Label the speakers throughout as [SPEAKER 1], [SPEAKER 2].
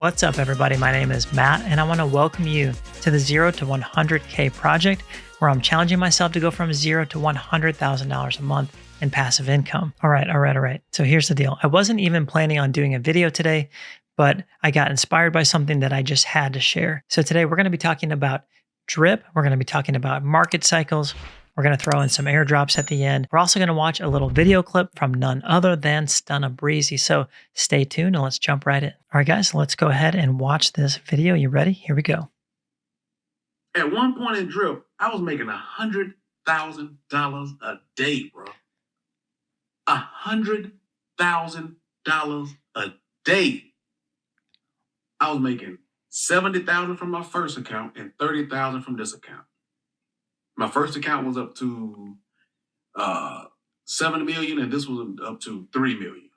[SPEAKER 1] What's up, everybody? My name is Matt, and I want to welcome you to the 0 to 100K project, where I'm challenging myself to go from $0 to $100,000 a month in passive income. All right. So here's the deal. I wasn't even planning on doing a video today, but I got inspired by something that I just had to share. So today we're going to be talking about drip. We're going to be talking about market cycles. We're going to throw in some airdrops at the end. We're also going to watch a little video clip from none other than Stunna Breezy. So stay tuned and let's jump right in. All right, guys, let's go ahead and watch this video. You ready? Here we go.
[SPEAKER 2] At one point in drip, I was making $100,000 a day, bro. $100,000 a day. I was making $70,000 from my first account and $30,000 from this account. My first account was up to $7 million, and this was up to $3 million.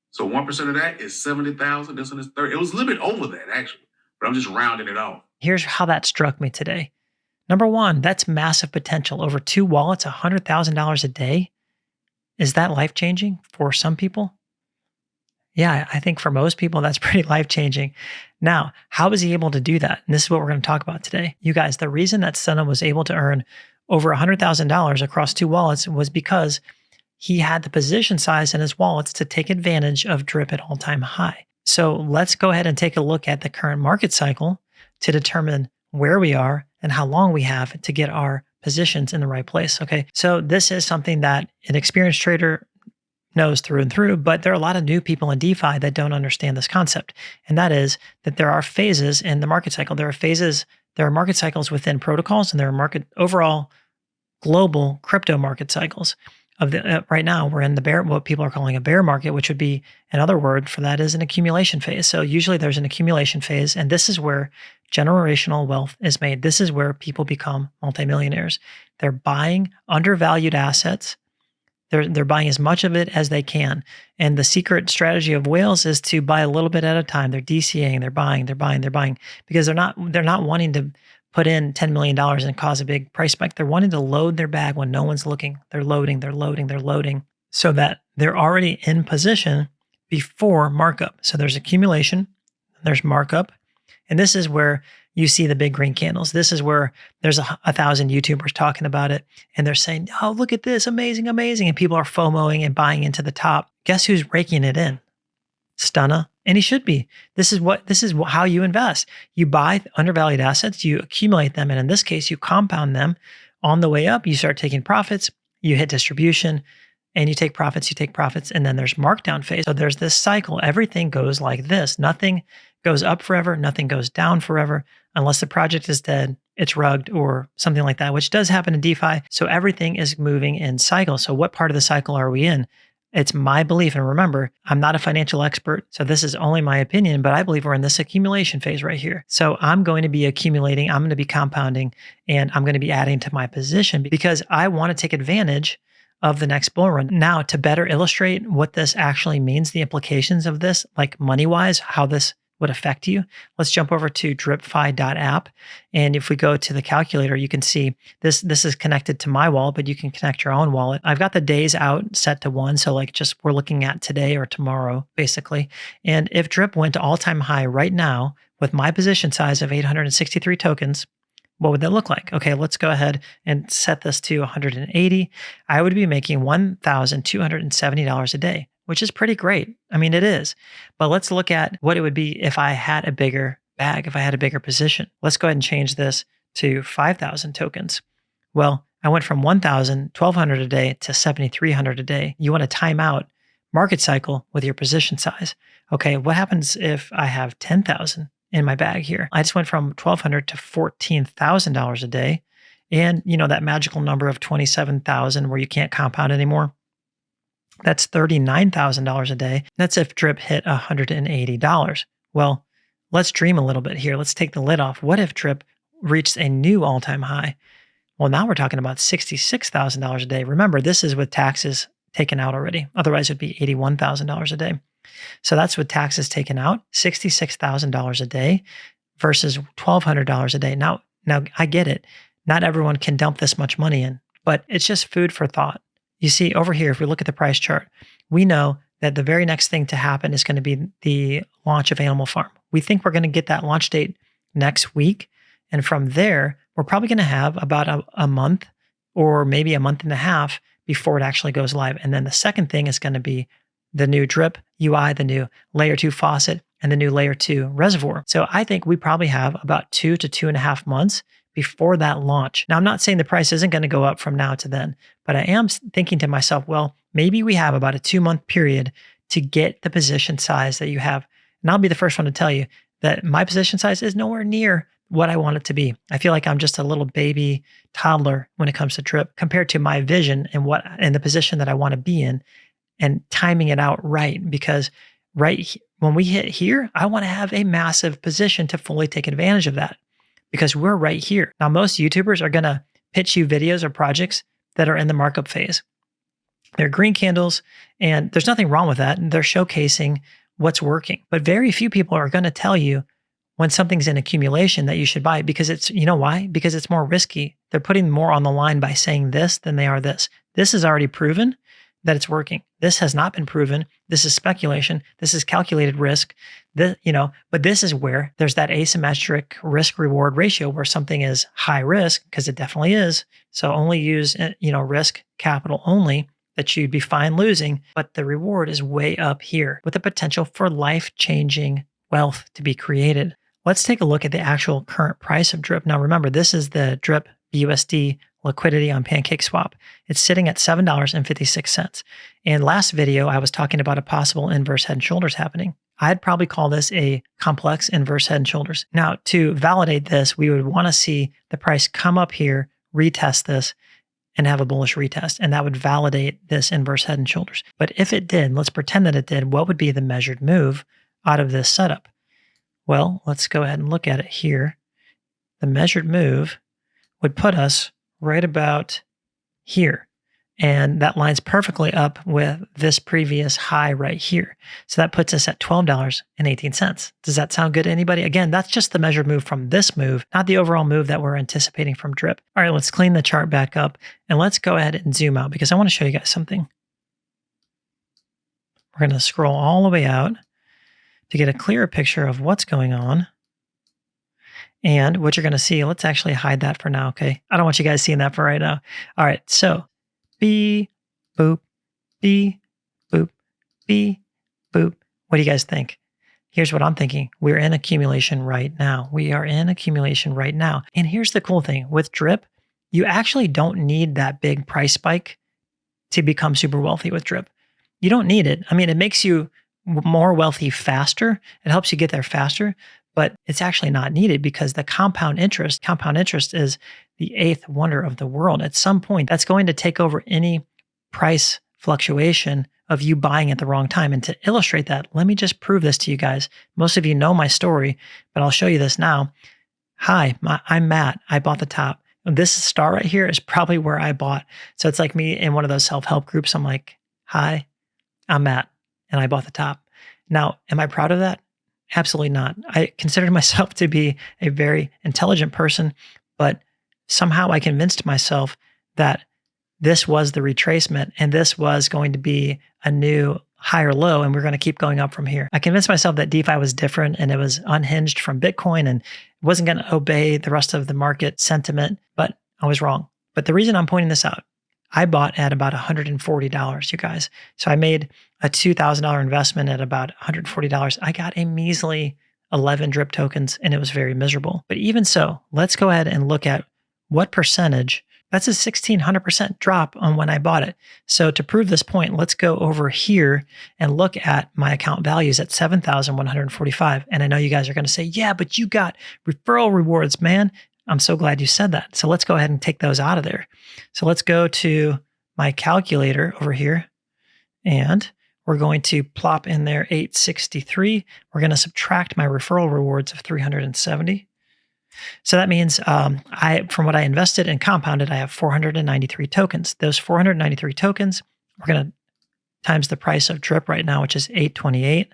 [SPEAKER 2] So 1% of that is $70,000. This one is $30,000. It was a little bit over that, actually, but I'm just rounding it off.
[SPEAKER 1] Here's how that struck me today. Number one, that's massive potential. Over 2 wallets, $100,000 a day. Is that life-changing for some people? Yeah, I think for most people, that's pretty life-changing. Now, how was he able to do that? And this is what we're going to talk about today. You guys, the reason that Stunna was able to earn over $100,000 across 2 wallets was because he had the position size in his wallets to take advantage of drip at all-time high. So let's go ahead and take a look at the current market cycle to determine where we are and how long we have to get our positions in the right place. Okay, so this is something that an experienced trader knows through and through, but there are a lot of new people in DeFi that don't understand this concept. And that is that there are phases in the market cycle. There are market cycles within protocols, and there are overall global crypto market cycles. Right now, we're in what people are calling a bear market, which would be another word for that is an accumulation phase. So usually there's an accumulation phase, and this is where generational wealth is made. This is where people become multimillionaires. They're buying undervalued assets. They're buying as much of it as they can. And the secret strategy of whales is to buy a little bit at a time. They're DCAing, they're buying, because they're not wanting to put in $10 million and cause a big price spike. They're wanting to load their bag when no one's looking. They're loading so that they're already in position before markup. So there's accumulation, there's markup, and this is where you see the big green candles. This is where there's 1,000 YouTubers talking about it, and they're saying, "Oh, look at this, amazing!" And people are FOMOing and buying into the top. Guess who's raking it in? Stunna, and he should be. This is how you invest. You buy undervalued assets, you accumulate them, and in this case, you compound them. On the way up, you start taking profits. You hit distribution, and you take profits, and then there's markdown phase. So there's this cycle. Everything goes like this. Nothing goes up forever. Nothing goes down forever. Unless the project is dead, it's rugged or something like that, which does happen in DeFi. So everything is moving in cycles. So what part of the cycle are we in? It's my belief. And remember, I'm not a financial expert, so this is only my opinion, but I believe we're in this accumulation phase right here. So I'm going to be accumulating, I'm going to be compounding, and I'm going to be adding to my position because I want to take advantage of the next bull run. Now, to better illustrate what this actually means, the implications of this, like money-wise, how this would affect you, let's jump over to Dripfi.app. And if we go to the calculator, you can see this is connected to my wallet, but you can connect your own wallet. I've got the days out set to 1. So like just we're looking at today or tomorrow, basically. And if drip went to all-time high right now with my position size of 863 tokens, what would that look like? Okay, let's go ahead and set this to 180. I would be making $1,270 a day, which is pretty great. I mean, it is. But let's look at what it would be if I had a bigger bag, if I had a bigger position. Let's go ahead and change this to 5,000 tokens. Well, I went from 1,200 a day to 7,300 a day. You want to time out market cycle with your position size. Okay, what happens if I have 10,000 in my bag here? I just went from $1,200 to $14,000 a day. And that magical number of 27,000 where you can't compound anymore. That's $39,000 a day. That's if drip hit $180. Well, let's dream a little bit here. Let's take the lid off. What if drip reached a new all-time high? Well, now we're talking about $66,000 a day. Remember, this is with taxes taken out already. Otherwise, it'd be $81,000 a day. So that's with taxes taken out, $66,000 a day versus $1,200 a day. Now I get it. Not everyone can dump this much money in, but it's just food for thought. You see over here, if we look at the price chart, we know that the very next thing to happen is going to be the launch of Animal Farm. We think we're going to get that launch date next week. And from there, we're probably going to have about a month or maybe a month and a half before it actually goes live. And then the second thing is going to be the new drip UI, the new layer 2 faucet, and the new layer 2 reservoir. So I think we probably have about 2 to 2.5 months before that launch. Now, I'm not saying the price isn't going to go up from now to then, but I am thinking to myself, well, maybe we have about a 2-month period to get the position size that you have. And I'll be the first one to tell you that my position size is nowhere near what I want it to be. I feel like I'm just a little baby toddler when it comes to drip compared to my vision and the position that I want to be in and timing it out right. Because when we hit here, I want to have a massive position to fully take advantage of that because we're right here. Now, most YouTubers are going to pitch you videos or projects that are in the markup phase. They're green candles, and there's nothing wrong with that. And they're showcasing what's working. But very few people are going to tell you when something's in accumulation that you should buy it because it's, you know why? Because it's more risky. They're putting more on the line by saying this than they are this. This is already proven that it's working. This has not been proven. This is speculation. This is calculated risk. But this is where there's that asymmetric risk reward ratio where something is high risk, because it definitely is. So only use, risk capital only, that you'd be fine losing, but the reward is way up here with the potential for life-changing wealth to be created. Let's take a look at the actual current price of drip. Now remember, this is the drip USD liquidity on PancakeSwap. It's sitting at $7.56. And last video, I was talking about a possible inverse head and shoulders happening. I'd probably call this a complex inverse head and shoulders. Now, to validate this, we would want to see the price come up here, retest this, and have a bullish retest. And that would validate this inverse head and shoulders. But if it did, let's pretend that it did, what would be the measured move out of this setup? Well, let's go ahead and look at it here. The measured move would put us right about here. And that lines perfectly up with this previous high right here. So that puts us at $12.18. Does that sound good to anybody? Again, that's just the measured move from this move, not the overall move that we're anticipating from drip. All right, let's clean the chart back up and let's go ahead and zoom out because I want to show you guys something. We're going to scroll all the way out to get a clearer picture of what's going on. And what you're going to see, let's actually hide that for now, okay? I don't want you guys seeing that for right now. All right, so beep, boop, beep, boop, beep, boop. What do you guys think? Here's what I'm thinking. We're in accumulation right now. We are in accumulation right now. And here's the cool thing. With drip, you actually don't need that big price spike to become super wealthy with drip. You don't need it. I mean, it makes you more wealthy faster. It helps you get there faster, but it's actually not needed because the compound interest is the 8th wonder of the world. At some point, that's going to take over any price fluctuation of you buying at the wrong time. And to illustrate that, let me just prove this to you guys. Most of you know my story, but I'll show you this now. Hi, I'm Matt. I bought the top. This star right here is probably where I bought. So it's like me in one of those self-help groups. I'm like, hi, I'm Matt, and I bought the top. Now, am I proud of that? Absolutely not. I considered myself to be a very intelligent person, but somehow I convinced myself that this was the retracement and this was going to be a new higher low and we're going to keep going up from here. I convinced myself that DeFi was different and it was unhinged from Bitcoin and wasn't going to obey the rest of the market sentiment, but I was wrong. But the reason I'm pointing this out, I bought at about $140, you guys. So I made a $2,000 investment at about $140. I got a measly 11 drip tokens and it was very miserable. But even so, let's go ahead and look at what percentage. That's a 1,600% drop on when I bought it. So to prove this point, let's go over here and look at my account values at 7,145. And I know you guys are going to say, yeah, but you got referral rewards, man. I'm so glad you said that. So let's go ahead and take those out of there. So let's go to my calculator over here and we're going to plop in there 863. We're going to subtract my referral rewards of 370. So that means from what I invested and compounded, I have 493 tokens. Those 493 tokens, we're going to times the price of drip right now, which is 828.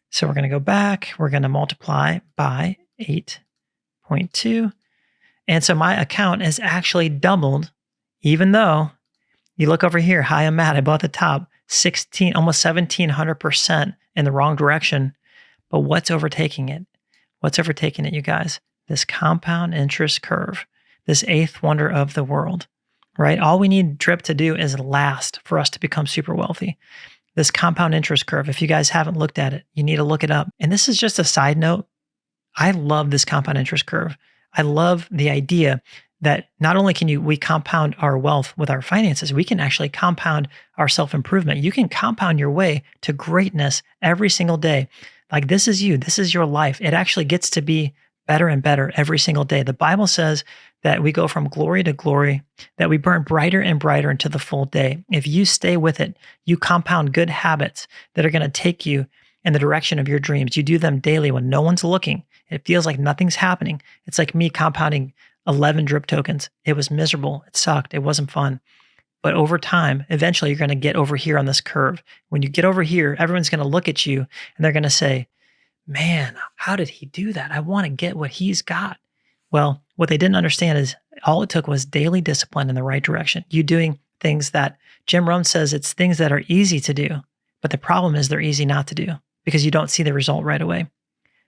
[SPEAKER 1] So we're going to go back. We're going to multiply by 8.2. And so my account has actually doubled, even though you look over here, hi, I'm Matt, I bought the top. almost 1,700% in the wrong direction. But what's overtaking it? What's overtaking it, you guys? This compound interest curve, this eighth wonder of the world, right? All we need Drip to do is last for us to become super wealthy. This compound interest curve, if you guys haven't looked at it, you need to look it up. And this is just a side note. I love this compound interest curve. I love the idea that not only can we compound our wealth with our finances, we can actually compound our self-improvement. You can compound your way to greatness every single day. Like this is you, this is your life. It actually gets to be better and better every single day. The Bible says that we go from glory to glory, that we burn brighter and brighter into the full day. If you stay with it, you compound good habits that are going to take you in the direction of your dreams. You do them daily when no one's looking. It feels like nothing's happening. It's like me compounding 11 drip tokens. It was miserable. It sucked. It wasn't fun. But over time, eventually you're going to get over here on this curve. When you get over here, everyone's going to look at you and they're going to say, man, how did he do that? I want to get what he's got. Well, what they didn't understand is all it took was daily discipline in the right direction. You doing things that Jim Rohn says it's things that are easy to do. But the problem is they're easy not to do because you don't see the result right away.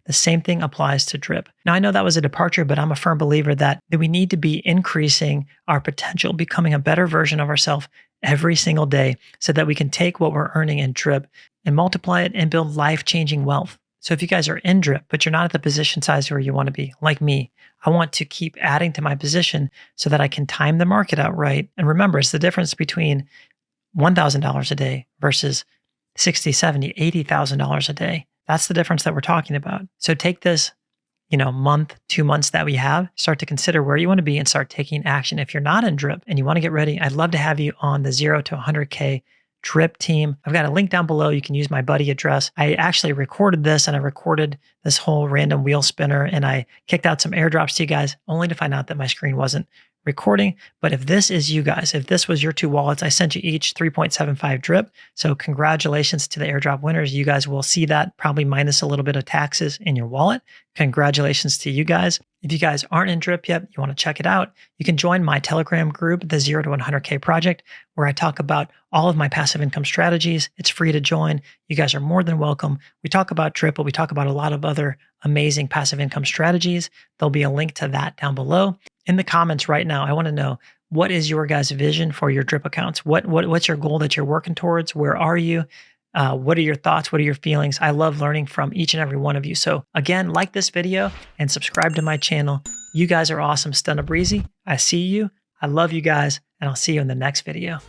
[SPEAKER 1] The same thing applies to Drip. Now, I know that was a departure, but I'm a firm believer that we need to be increasing our potential, becoming a better version of ourselves every single day so that we can take what we're earning in Drip and multiply it and build life-changing wealth. So if you guys are in Drip, but you're not at the position size where you want to be, like me, I want to keep adding to my position so that I can time the market out right. And remember, it's the difference between $1,000 a day versus $60,000, $70,000, $80,000 a day. That's the difference that we're talking about. So take this, month, 2 months that we have, start to consider where you want to be and start taking action. If you're not in Drip and you want to get ready, I'd love to have you on the 0 to 100K Drip team. I've got a link down below. You can use my buddy address. I actually recorded this and I recorded this whole random wheel spinner and I kicked out some airdrops to you guys only to find out that my screen wasn't recording. But if this is you guys, if this was your 2 wallets, I sent you each 3.75 Drip. So congratulations to the airdrop winners. You guys will see that probably minus a little bit of taxes in your wallet. Congratulations to you guys. If you guys aren't in Drip yet, you want to check it out, you can join my Telegram group, the 0 to 100K Project, where I talk about all of my passive income strategies. It's free to join. You guys are more than welcome. We talk about Drip, but we talk about a lot of other amazing passive income strategies. There'll be a link to that down below. In the comments right now, I want to know, what is your guys' vision for your Drip accounts? What's your goal that you're working towards? Where are you? What are your thoughts? What are your feelings? I love learning from each and every one of you. So again, like this video and subscribe to my channel. You guys are awesome. Stunna Breezy. I see you. I love you guys, and I'll see you in the next video.